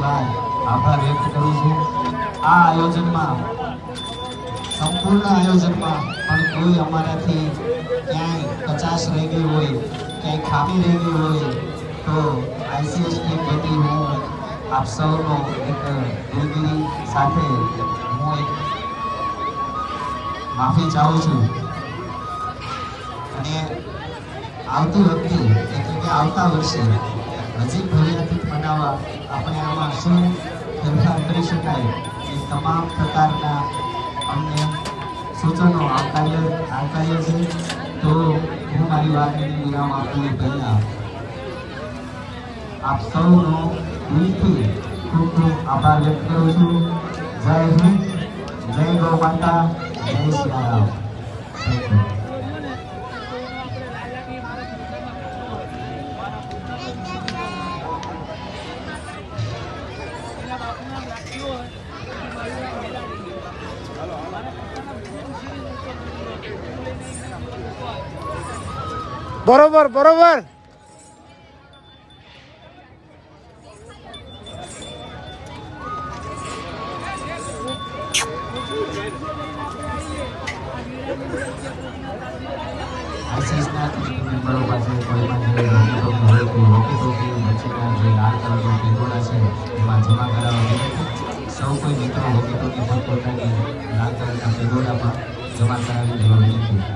ધન્યવાદ આભાર વ્યક્ત કરું છું। આ આયોજનમાં સંપૂર્ણ આયોજનમાં પણ કોઈ અમારાથી ક્યાંય કચાશ રહી ગઈ હોય, ક્યાંય ખામી રહી ગઈ હોય તો ICS ટીમ વતી હું આપ સૌનો એક દિલગીરી સાથે હું એક માફી ચાહું છું। અને આવતી વખતે એટલે કે આવતા વર્ષે હજી ભવ્યાતીત બનાવવા આપણે આમાં શું ફેરફાર કરી શકાય એ તમામ પ્રકારના અમને સૂચનો આવકાર્ય છે। તો હું મારી વાતને વિરામ આપું પહેલાં આપ સૌનો દિલથી ખૂબ ખૂબ આભાર વ્યક્ત કરું છું। જય હિન્દ, જય ગૌ માતા, જય સિયારામ। Thank you. બરોબર બરોબર। ICSના મેમ્બરો પાસે કોઈમાં જે હોકી પછીના જે લાલ કલરનો પેગોડા છે એમાં જમા કરાવવા વિનંતી। સૌ કોઈ મિત્રો હોકી પોતાની લાલ કલરના પેગોડામાં જમા કરાવી દેવા વિનંતી।